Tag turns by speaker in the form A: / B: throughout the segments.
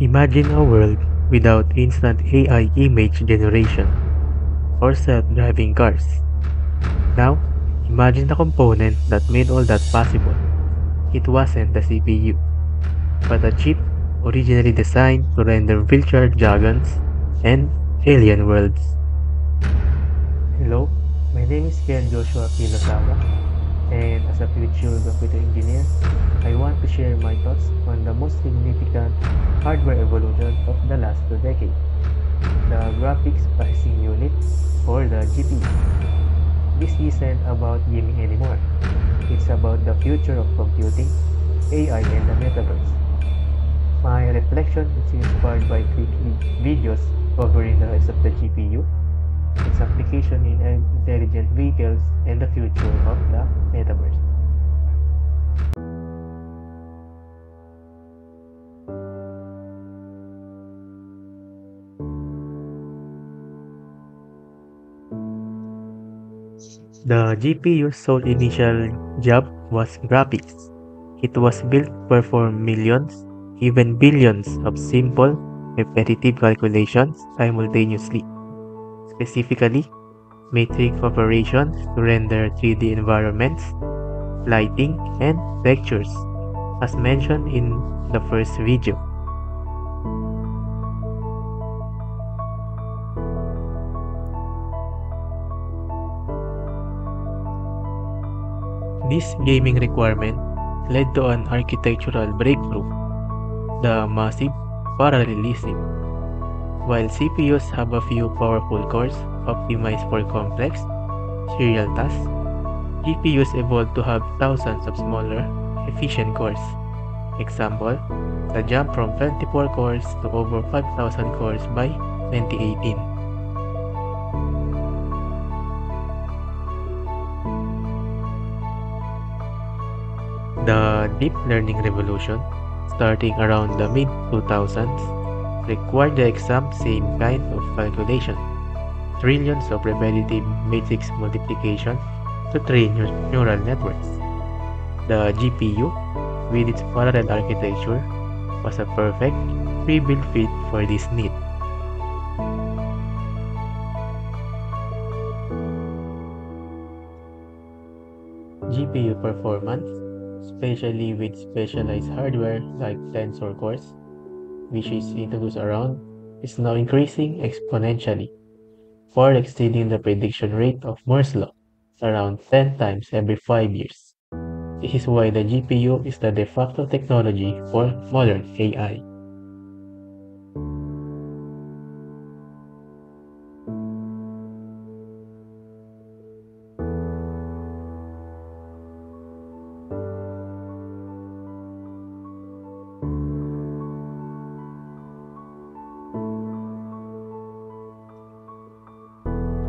A: Imagine a world without instant AI image generation or self-driving cars. Now, imagine the component that made all that possible. It wasn't the CPU, but a chip originally designed to render virtual dragons and alien worlds. Hello, my name is Ken Joshua Pilosawa, and as a future computer engineer, I want to share my thoughts on the most significant hardware evolution of the last 2 decades, the Graphics Processing Unit, or the GPU. This isn't about gaming anymore. It's about the future of computing, AI, and the metaverse. My reflection is inspired by three videos covering the rise of the GPU, its application in intelligent vehicles, and the future of the metaverse. The GPU's sole initial job was graphics. It was built to perform millions, even billions of simple, repetitive calculations simultaneously. Specifically, matrix operations to render 3D environments, lighting, and textures, as mentioned in the first video. This gaming requirement led to an architectural breakthrough, the massive parallelism. While CPUs have a few powerful cores optimized for complex, serial tasks, GPUs evolved to have thousands of smaller, efficient cores. Example, the jump from 24 cores to over 5,000 cores by 2018. The deep learning revolution, starting around the mid-2000s, required the exact same kind of calculation, trillions of repetitive matrix multiplication to train neural networks. The GPU, with its parallel architecture, was a perfect pre-built fit for this need. GPU performance, especially with specialized hardware like tensor cores, which is introduced around, is now increasing exponentially, far exceeding the prediction rate of Moore's law, around 10 times every 5 years. This is why the GPU is the de facto technology for modern AI.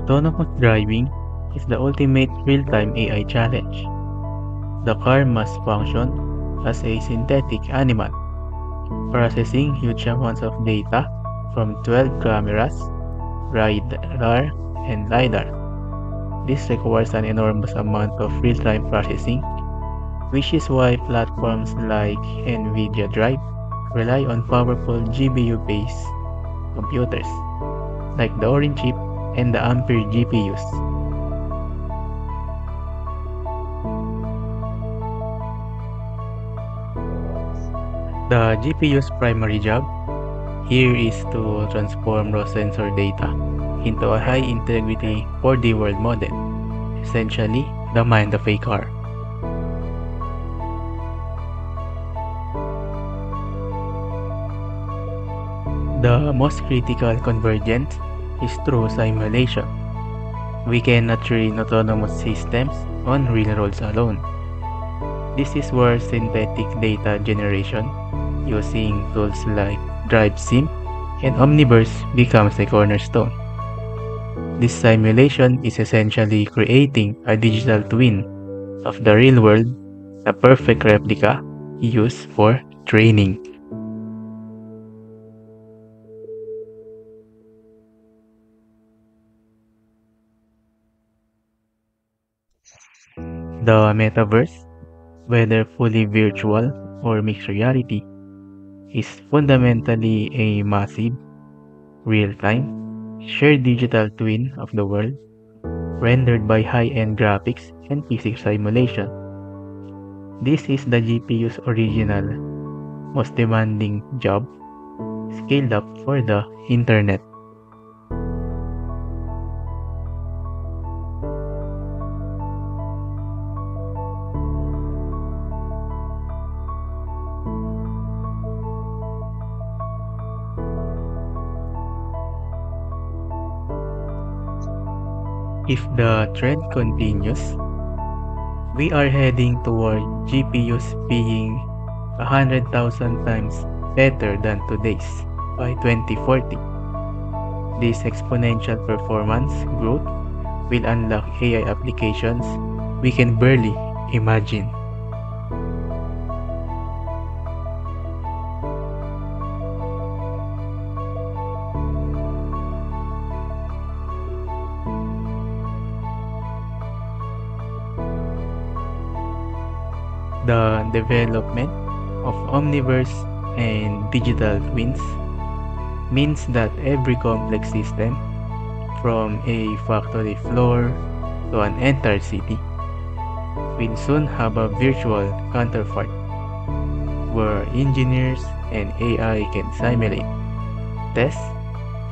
A: Autonomous driving is the ultimate real-time AI challenge. The car must function as a synthetic animal, processing huge amounts of data from 12 cameras, radar, and LiDAR. This requires an enormous amount of real-time processing, which is why platforms like NVIDIA Drive rely on powerful GPU-based computers, like the Orin chip and the Ampere GPUs. The GPU's primary job here is to transform raw sensor data into a high-integrity 4D world model, essentially the mind of a car. The most critical convergence is through simulation. We cannot train autonomous systems on real roads alone. This is where synthetic data generation using tools like DriveSim and Omniverse becomes a cornerstone. This simulation is essentially creating a digital twin of the real world, a perfect replica used for training. The metaverse, whether fully virtual or mixed reality, is fundamentally a massive, real-time, shared digital twin of the world, rendered by high-end graphics and physics simulation. This is the GPU's original, most demanding job, scaled up for the internet. If the trend continues, we are heading toward GPUs being 100,000 times better than today's by 2040. This exponential performance growth will unlock AI applications we can barely imagine. The development of Omniverse and digital twins means that every complex system, from a factory floor to an entire city, will soon have a virtual counterpart where engineers and AI can simulate, test,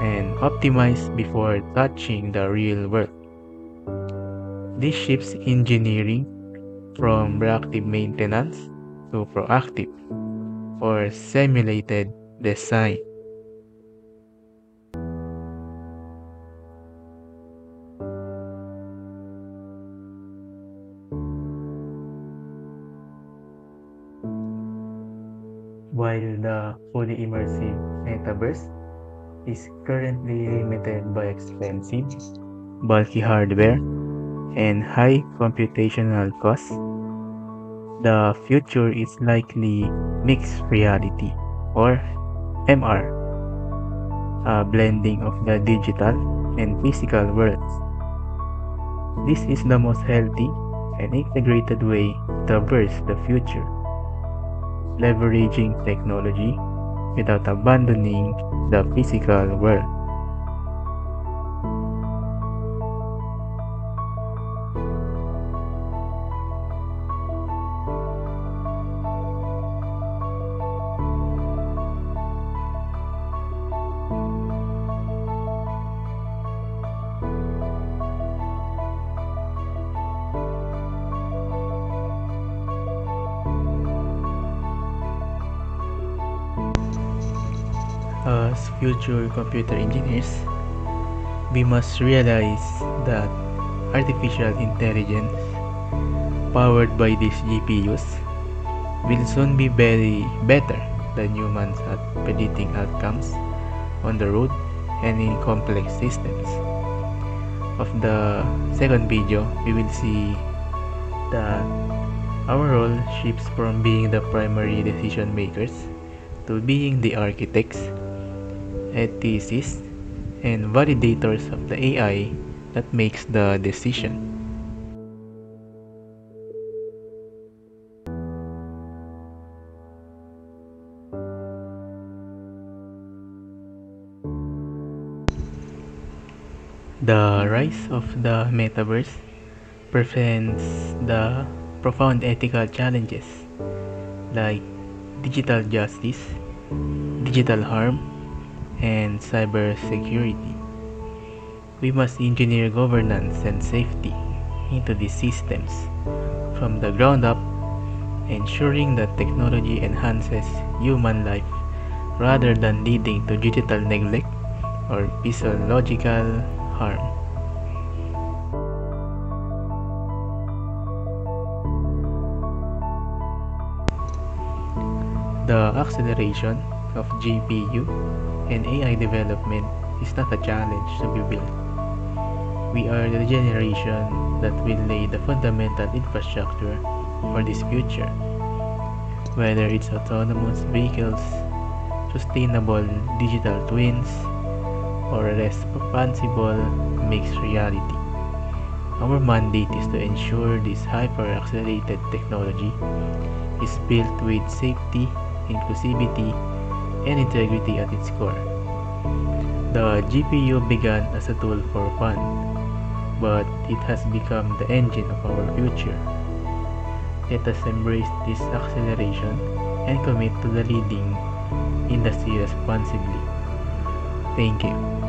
A: and optimize before touching the real world. This shifts engineering from reactive maintenance to proactive or simulated design. While the fully immersive metaverse is currently limited by expensive, bulky hardware and high computational costs, the future is likely mixed reality or MR, a blending of the digital and physical worlds. This is the most healthy and integrated way to traverse the future, leveraging technology without abandoning the physical world. As future computer engineers, we must realize that artificial intelligence powered by these GPUs will soon be very better than humans at predicting outcomes on the road and in complex systems. Of the second video, we will see that our role shifts from being the primary decision makers to being the architects, ethicists, and validators of the AI that makes the decision. The rise of the metaverse presents the profound ethical challenges like digital justice, digital harm, and cybersecurity. We must engineer governance and safety into these systems from the ground up, ensuring that technology enhances human life rather than leading to digital neglect or physiological harm. The acceleration of GPU and AI development is not a challenge to be built. We are the generation that will lay the fundamental infrastructure for this future, whether it's autonomous vehicles, sustainable digital twins, or responsible mixed reality. Our mandate is to ensure this hyper-accelerated technology is built with safety, inclusivity, and integrity at its core. The GPU began as a tool for fun, but it has become the engine of our future. Let us embrace this acceleration and commit to the leading industry responsibly. Thank you.